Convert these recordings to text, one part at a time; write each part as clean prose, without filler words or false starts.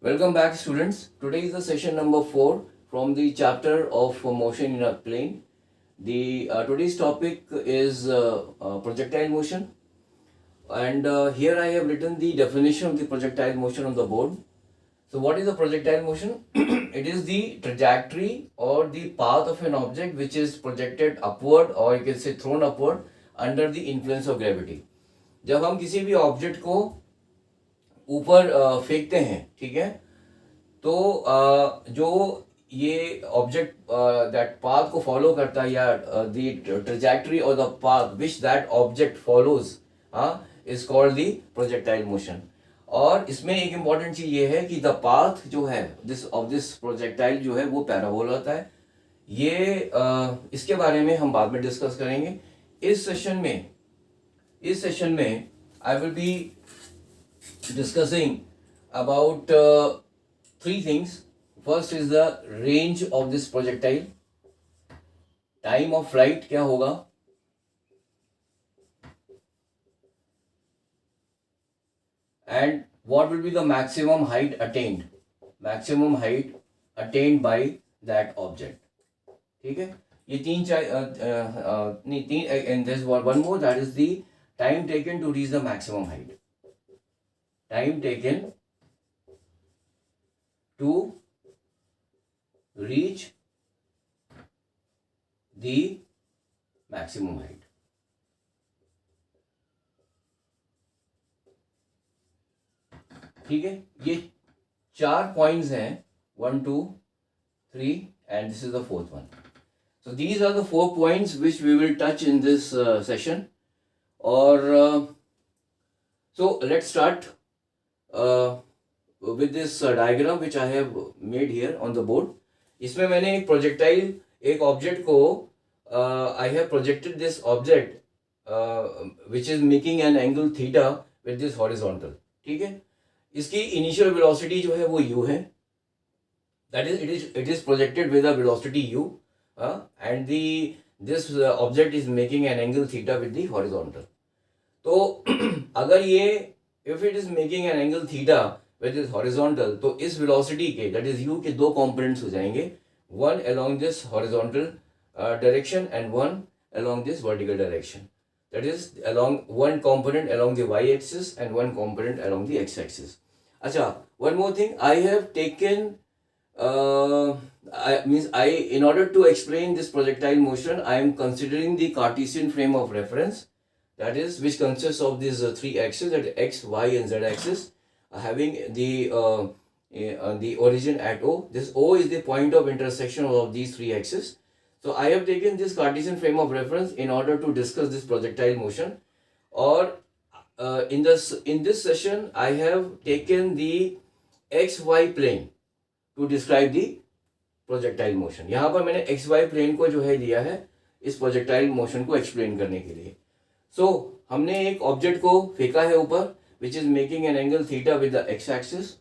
Welcome back, students. Today is the session number 4 from the chapter of motion in a plane. The today's topic is projectile motion, and here I have written the definition of the projectile motion on the board. So, what is the projectile motion? It is the trajectory or the path of an object which is projected upward, or you can say thrown upward under the influence of gravity. जब हम किसी भी object को ऊपर फेंकते हैं, ठीक है, तो जो ये ऑब्जेक्ट दैट पाथ को फॉलो करता है, या द ट्रेजेक्टरी और the path which that object follows is called the projectile motion. और इसमें एक इम्पॉर्टेंट चीज ये है कि द पाथ जो है दिस प्रोजेक्टाइल जो है वो पैराबोला होता है. ये इसके बारे में हम बाद में डिस्कस करेंगे. इस सेशन में I will be discussing about three things. First is the range of this projectile, time of flight क्या होगा, and what will be the maximum height attained by that object. ठीक है, ये तीन नहीं तीन, and there's one more, that is the time taken to reach the maximum height. Time taken to reach the maximum height. ठीक है, ये 4 points हैं, 1 2 3 and this is the fourth one. So these are the 4 points which we will touch in this session. Or so let's start with this diagram which I have made here on the board. इसमें मैंने एक projectile, एक object को I have projected this object which is making an angle theta with this horizontal. ठीक है, इसकी initial velocity जो है वो u है, that is it is projected with a velocity u, and this object is making an angle theta with the horizontal. तो अगर ये if it is making an angle theta with this horizontal, तो इस velocity के, that is u के दो components हो जाएंगे, one along this horizontal direction and one along this vertical direction. That is along one component along the y-axis and one component along the x-axis. अच्छा, one more thing, I have taken in order to explain this projectile motion, I am considering the Cartesian frame of reference, that is which consists of these 3 axes, that x, y and z axis, having the origin at O. This O is the point of intersection of these 3 axes. So I have taken this Cartesian frame of reference in order to discuss this projectile motion. Or in this session I have taken the xy plane to describe the projectile motion. यहाँ पर मैंने xy plane को जो है लिया है इस projectile motion को explain करने के लिए. So हमने एक ऑब्जेक्ट को फेंका है ऊपर विच is making an angle theta with the x axis.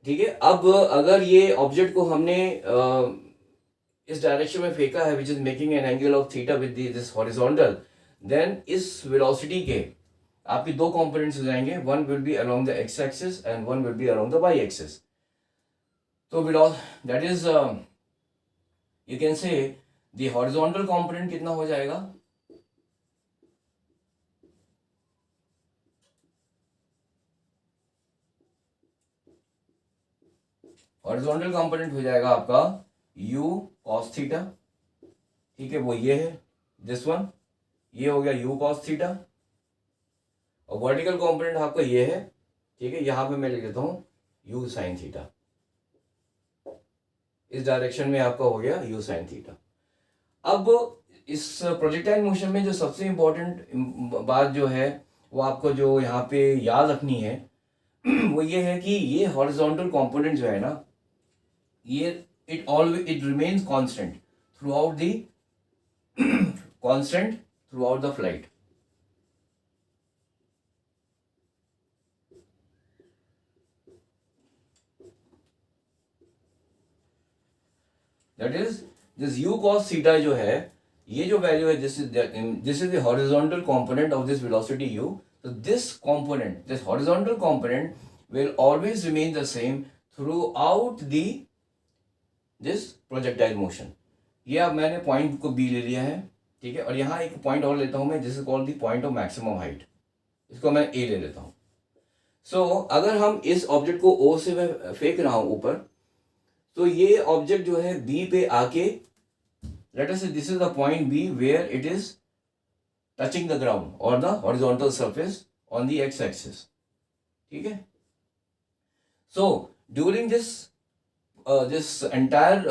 ठीक है, अब अगर ये ऑब्जेक्ट को हमने इस डायरेक्शन में फेंका है which is making an angle of theta with this horizontal, then इस वेलोसिटी के आपके दो कंपोनेंट्स हो जाएंगे, one will be along the x axis and one will be along the y axis. तो that is you can say the horizontal component कितना हो जाएगा, हॉरिजॉन्टल कंपोनेंट हो जाएगा आपका u cos थीटा. ठीक है, वो ये है दिस वन, ये हो गया u cos थीटा. और वर्टिकल कंपोनेंट आपका ये है. ठीक है, यहां पे मैं लिख देता हूं u sin थीटा. इस डायरेक्शन में आपका हो गया u sin थीटा. अब इस प्रोजेक्टाइल मोशन में जो सबसे इंपॉर्टेंट बात जो है वो आपको जो यहाँ पे याद रखनी है वो ये है कि ये हॉरिजॉन्टल कंपोनेंट जो है ना, ये it remains constant throughout the flight. That is this u cos theta जो है, ये जो वैल्यू है, this is the horizontal component of this velocity u. So this horizontal component will always remain the same throughout the this projectile motion. ये अब मैंने point को B ले लिया है, ठीक है, और यहाँ एक पॉइंट और लेता हूँ मैं, जिस called the point of maximum height, इसको मैं ए ले लेता हूँ. सो अगर हम इस ऑब्जेक्ट को ओ से मैं फेंक रहा हूँ ऊपर, तो ये ऑब्जेक्ट जो है बी पे आके, लेट अस से this is the point be where it is touching the ground और the horizontal surface on the x axis, ठीक है. So during this entire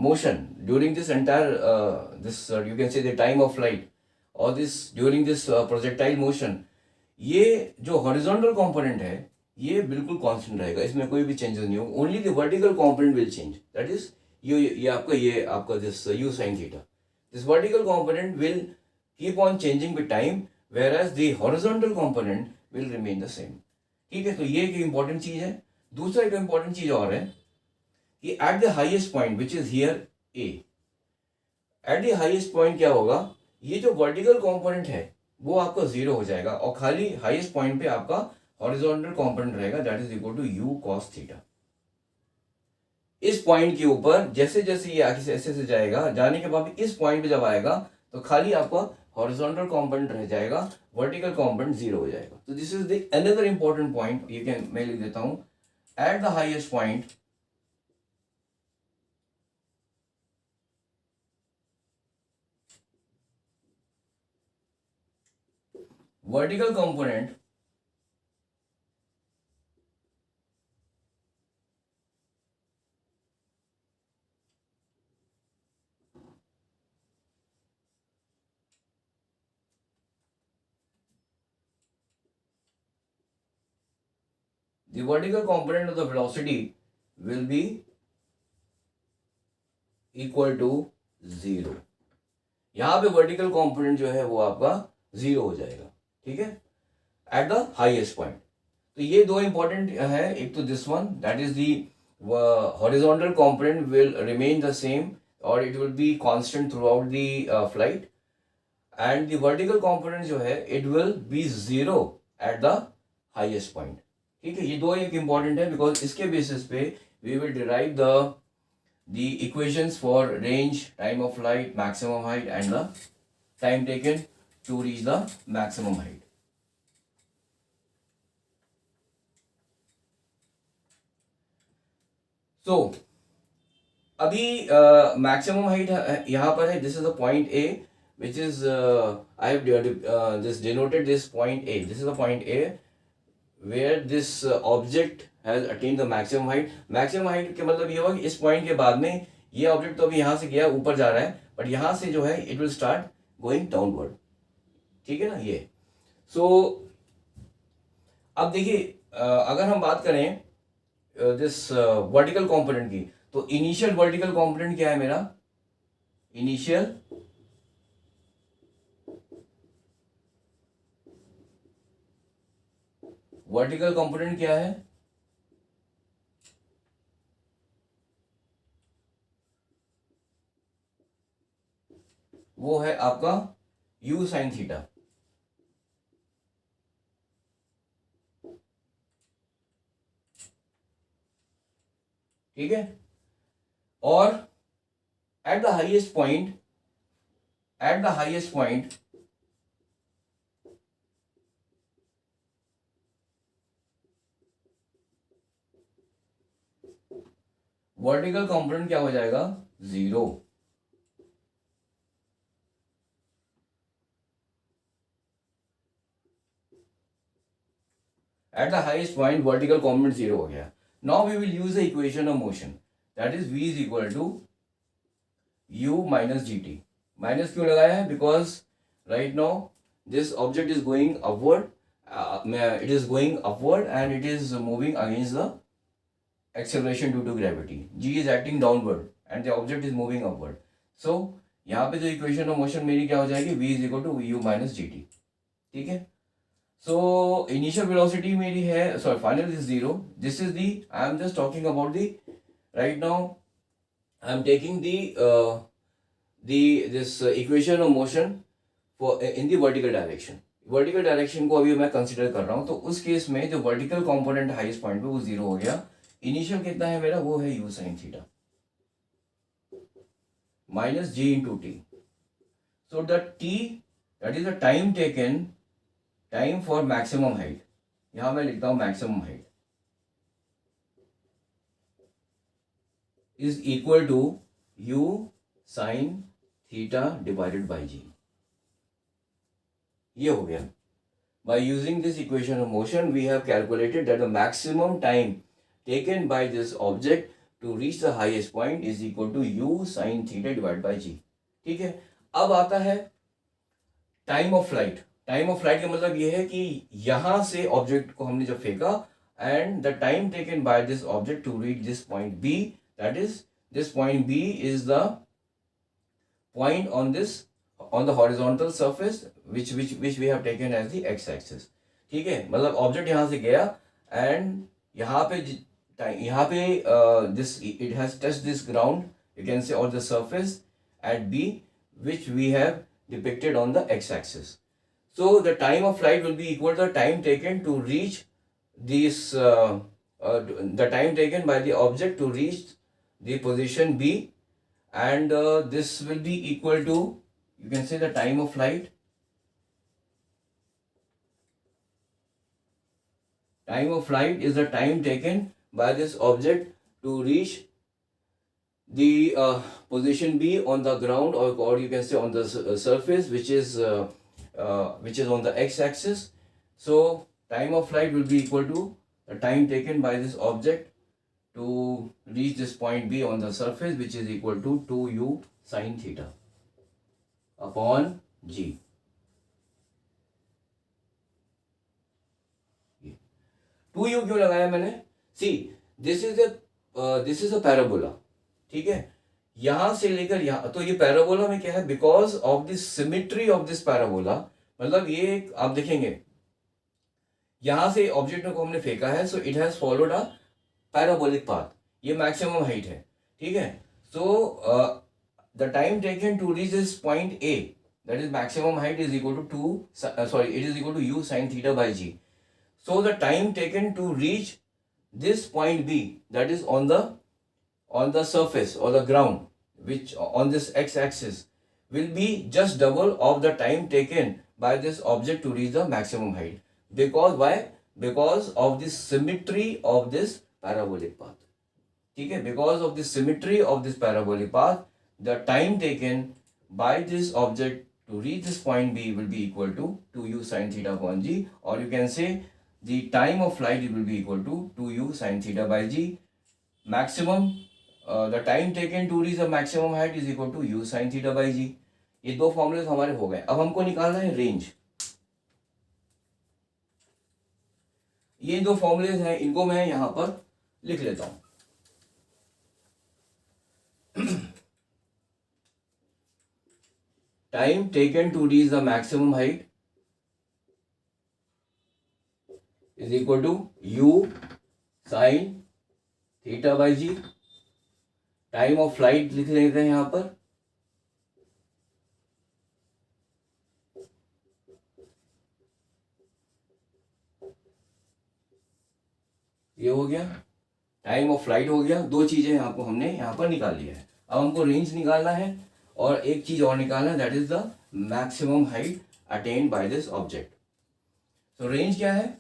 motion, during this entire you can say the time of flight, or this during this projectile motion, ये जो horizontal component है ये बिल्कुल constant रहेगा, इसमें कोई भी चेंजेस नहीं होगा. Only the vertical component will change, that is ये आपका this u sine theta. This vertical component will keep on changing with time, whereas the horizontal component will remain the same, ठीक है. तो ये एक important चीज है. दूसरा एक इंपॉर्टेंट चीज और है कि eight the highest point which is here A, eight the highest point क्या होगा, ये जो वर्टिकल कंपोनेंट है वो आपका जीरो हो जाएगा और खाली हाईएस्ट पॉइंट पे आपका हॉरिजॉन्टल कंपोनेंट रहेगा, that is equal to u cos theta. इस पॉइंट के ऊपर जैसे जैसे ये आगे से ऐसे से जाएगा, जाने के बाद इस पॉइंट पे जब आएगा तो खाली आपका हॉरिजॉन्टल कंपोनेंट रह जाएगा, वर्टिकल कंपोनेंट जीरो हो जाएगा. तो this is the another important point. You can, मैं लिख देता हूं, eight the highest point vertical component the vertical component of the velocity will be equal to zero. यहाँ पे वर्टिकल कंपोनेंट जो है वो आपका जीरो हो जाएगा, ठीक है, एट द हाईएस्ट पॉइंट. तो ये दो इंपॉर्टेंट है. एक तो this one, that is the horizontal component will remain the same और it will be constant throughout the flight, and the vertical component जो है it will be zero at the highest point, ठीक है. ये दो एक important है because इसके बेसिस पे we will derive the equations for range, time of flight, maximum height and the time taken to reach the maximum height. So अभी maximum height यहाँ पर है, this is the point A which is I have just denoted this point A. This is the point A where this object has attained the maximum height. maximum height के मतलब ये हुआ कि इस point के बाद में ये ऑब्जेक्ट तो अभी यहाँ से गया ऊपर जा रहा है, बट यहाँ से जो है it will start going downward, ठीक है ना. ये अब देखिए अगर हम बात करें दिस वर्टिकल कंपोनेंट की, तो इनिशियल वर्टिकल कंपोनेंट क्या है मेरा, इनिशियल वर्टिकल कंपोनेंट क्या है, वो है आपका u साइन थीटा, ठीक है. और eight the highest point, eight the highest point vertical component क्या हो जाएगा, zero. At the highest point, vertical component zero हो गया. Now we will use the equation of motion. That is V is equal to U minus GT. Minus क्यों लगाया है? Because right now this object is going upward. It is going upward and it is moving against the acceleration due to gravity. G is acting downward and the object is moving upward. So यहाँ पे जो equation of motion मेरी क्या हो जाएगी? V is equal to U minus GT. ठीक है. So initial velocity मेरी है, sorry, final is zero. This is the, I am just talking about the, right now I am taking this equation of motion for in the vertical direction. Vertical direction को अभी मैं consider कर रहा हूँ, तो उस केस में जो वर्टिकल कंपोनेंट हाईएस्ट पॉइंट पे वो 0 हो गया। इनिशियल कितना है मेरा, वो है u sin theta minus g into t. So the t that is the time taken, time for maximum height, यहां मैं लिखता हूं maximum height is equal to u sin theta divided by g। ये हो गया। By using this equation of motion, we have calculated that the maximum time taken by this object to reach the highest point is equal to u sin theta divided by g। ठीक है, अब आता है time of flight. Time of flight का मतलब ये है कि यहां से ऑब्जेक्ट को हमने जब फेंका and the time taken by this object to reach this point B, that is this point B is the point on this on the horizontal surface which we have taken as the x axis। ठीक है, मतलब object यहां से गया and यहाँ पे this it has touched this ground, you can say, or the surface at B which we have depicted on the x axis। so the time of flight will be equal to the time taken to reach this the time taken by the object to reach the position B, and this will be equal to, you can say, the time of flight, time of flight is the time taken by this object to reach the position B on the ground, or you can say on the surface which is on the x-axis। so time of flight will be equal to the time taken by this object to reach this point B on the surface, which is equal to 2u sin theta upon g। 2u क्यों लगाया मैंने? See this is a parabola. ठीक है, यहां से लेकर यहां, तो ये पैराबोला में क्या है, because of this symmetry of this parabola, मतलब ये आप देखेंगे यहां से ऑब्जेक्ट को हमने फेंका है, so it has followed a parabolic path, ये मैक्सिमम हाइट है। ठीक है, सो the time taken to reach this point A, that is maximum height, is equal to it is equal to u sin theta by g। so the time taken to reach this point B, that is on the surface or the ground, which on this x-axis, will be just double of the time taken by this object to reach the maximum height। because why? because of this symmetry of this parabolic path। ठीक है, because of the symmetry of this parabolic path, the time taken by this object to reach this point B will be equal to 2u sin theta upon g, or you can say the time of flight will be equal to 2u sin theta by g। maximum the time taken to reach the maximum height is equal to u sin theta by g। ये दो फॉर्मूले हमारे हो गए। अब हमको निकालना है रेंज। ये दो फॉर्मूले हैं, इनको मैं यहां पर लिख लेता हूं। time taken to reach the maximum height is equal to u sin theta by g। Time of flight लिख लेते हैं यहां पर, ये हो गया, टाइम ऑफ फ्लाइट हो गया। दो चीजें आपको हमने यहां पर निकाल लिया है। अब हमको रेंज निकालना है और एक चीज और निकालना है, that is the maximum height attained bye this object. तो रेंज क्या है?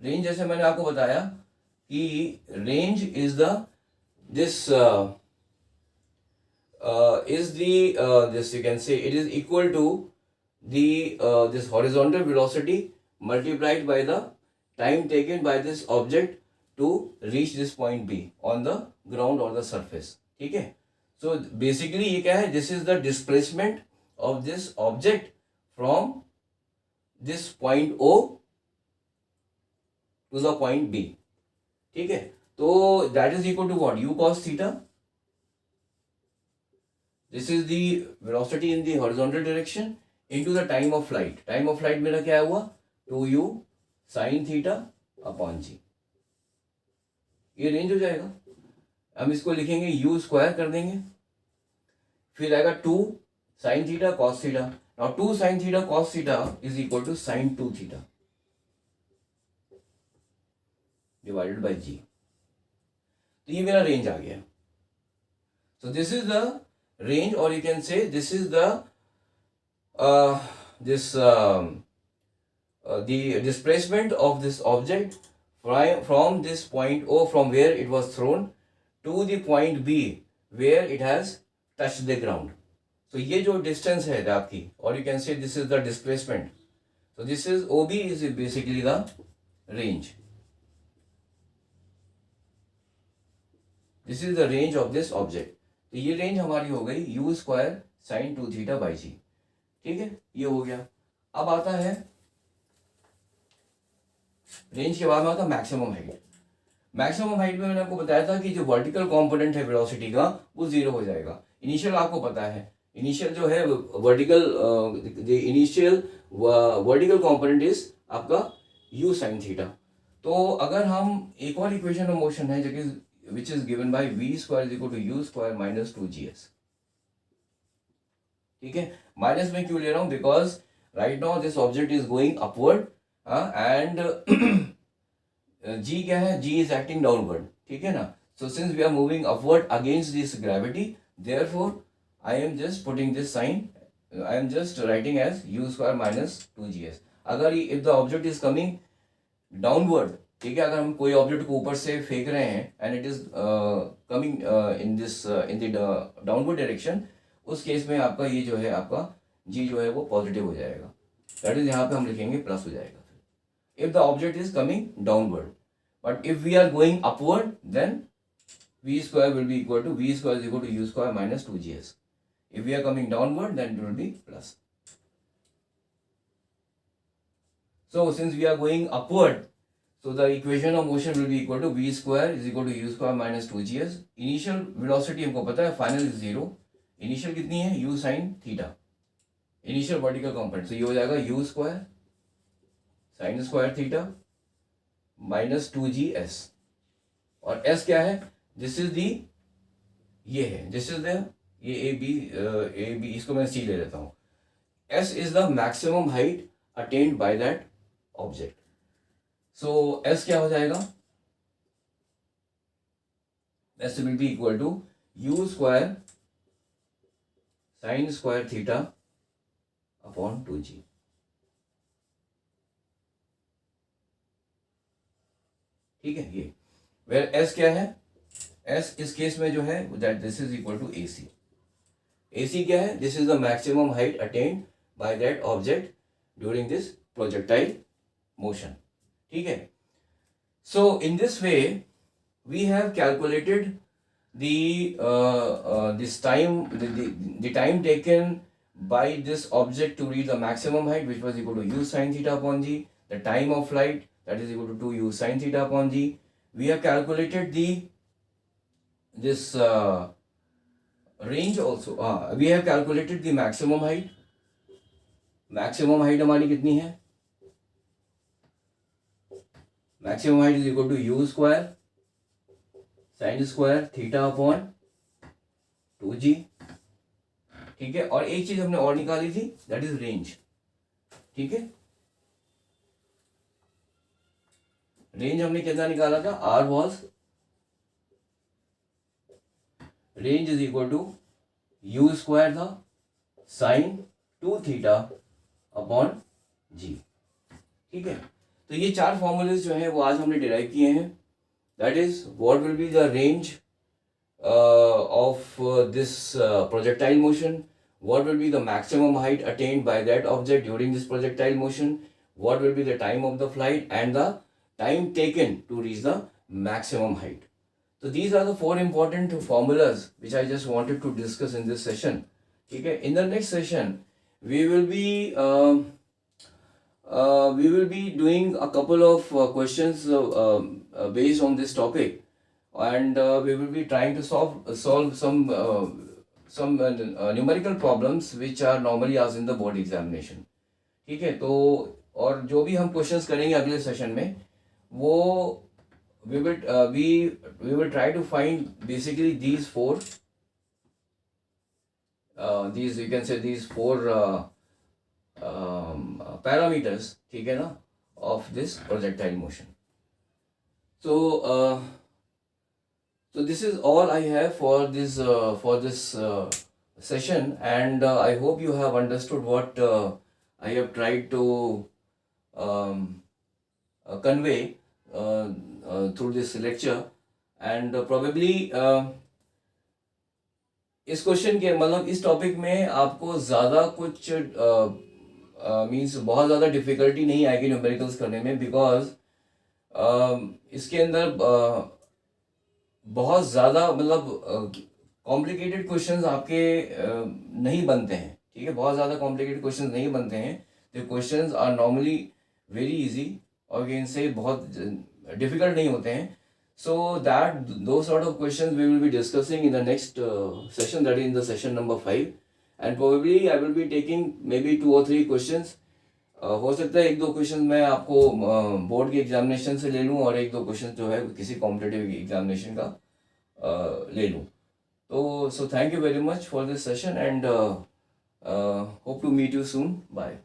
रेंज जैसे मैंने आपको बताया कि range is the this this you can say it is equal to the this horizontal velocity multiplied by the time taken by this object to reach this point B on the ground or the surface। ठीक है, so basically ये क्या है, this is the displacement of this object from this point O to the point B। ठीक है, तो that is equal to what, u cos theta। This is the velocity in the horizontal direction into the time of flight। time of flight मेरा क्या हुआ, 2u sin theta upon g। ये range हो जाएगा। हम इसको लिखेंगे u स्क्वायर कर देंगे, फिर आएगा 2 sin theta cos theta। Now 2 sin theta cos theta is equal to sin 2 theta divided by g. तो ये मेरा रेंज आ गया. So this is the range, or you can say this is the the displacement of this object from this point O, from where it was thrown, to the point B where it has touched the ground. So ये जो distance है आपकी, or you can say this is the displacement. So this is OB is basically the range. This is the range of this object. तो ये range हमारी हो गई u square sine 2 theta by g. ठीक है, ये हो गया. अब आता है रेंज के बाद में आता मैक्सिमम हाइट. मैक्सिमम हाइट में मैंने आपको बताया था कि जो वर्टिकल कंपोनेंट है वेलोसिटी का वो जीरो हो जाएगा. इनिशियल आपको पता है, इनिशियल जो है vertical initial vertical component is आपका u साइन थीटा. तो अगर हम एक और इक्वेशन ऑफ मोशन है जो कि which is given by v square is equal to u square minus 2gs. ठीक है, माइनस में क्यों ले रहा हूं? Because right now this object is going upward and g क्या है? g is acting downward. ठीक है ना. So since we are moving upward against this gravity, therefore I am just putting this sign, I am just writing as u square minus 2gs. अगर if the object is coming downward, ठीक है, अगर हम कोई object को ऊपर से फेंक रहे हैं and it is coming in the downward direction, उस केस में आपका ये जो है आपका g जो है वो पॉजिटिव हो जाएगा. दैट इज यहाँ पे हम लिखेंगे प्लस हो जाएगा if the object is coming downward. But if we are going upward then v square will be equal to v square is equal to u square minus 2gs. If we are coming downward then it will be plus. So since we are going upward, so the equation of motion will be equal to v square is equal to u square minus 2gs. Initial velocity हमको पता है, final is 0. Initial कितनी है? u sin theta. Initial vertical component. So ये हो जाएगा u square sin square theta minus 2gs. और s क्या है? This is the, ये है, this is the, ये a b इसको मैं c ले लेता हूँ. s is the maximum height attained by that object. So s क्या हो जाएगा? s will be equal to u square sin square theta upon 2g. ठीक है, ये where s क्या है? s इस केस में जो है that this is equal to ac. ac क्या है? This is the maximum height attained by that object during this projectile motion. ठीक है. So in this way we have calculated this time, the time taken by this object to reach the maximum height, which was equal to u sin theta upon g. The time of flight, that is equal to 2u sin theta upon g. We have calculated this range also. We have calculated the maximum height. Maximum height हमारी कितनी है? Maximum height is equal to u square sin square theta upon 2g. ठीक है, और एक चीज हमने और निकाली थी, that is range. ठीक है, रेंज हमने कितना निकाला था? r was range is equal to u square था sin 2 theta upon g. ठीक है, तो ये चार फॉर्मूलेज जो हैं वो आज हमने डिराइव किए हैं. That is what will be the range of this projectile motion, what will be the maximum height attained by that object during this projectile motion, what will be the time of the flight and the time taken to reach the maximum height. So these are the 4 important formulas which I just wanted to discuss in this session. ठीक है, in the next session we will be doing a couple of questions based on this topic, and we will be trying to solve some numerical problems which are normally asked in the board examination. ठीक है, तो और जो भी हम questions करेंगे अगले session में वो we will try to find basically these four parameters, ठीक है ना, of this projectile motion. So so this is all I have for this session, and I hope you have understood what I have tried to convey through this lecture, and probably इस question के मतलब इस topic में आपको ज़्यादा कुछ means बहुत ज़्यादा डिफिकल्टी नहीं आएगी न्यूमेरिकल्स करने में, बिकॉज इसके अंदर बहुत ज़्यादा मतलब कॉम्प्लिकेटेड क्वेश्चंस आपके नहीं बनते हैं, ठीक है, बहुत ज़्यादा कॉम्प्लिकेटेड क्वेश्चंस नहीं बनते हैं. The questions are normally very easy, और इनसे बहुत डिफिकल्ट नहीं होते हैं. So that those sort of questions we will be discussing in the next session, that is in the session number 5, and probably I will be taking maybe 2 or 3 questions. हो सकता है 1-2 question मैं आपको board के examination से ले लूँ, और 1-2 क्वेश्चन जो है किसी कॉम्पिटिटिव एग्जामिनेशन का ले लूँ. तो so thank you very much for this session, and hope to meet you soon. Bye.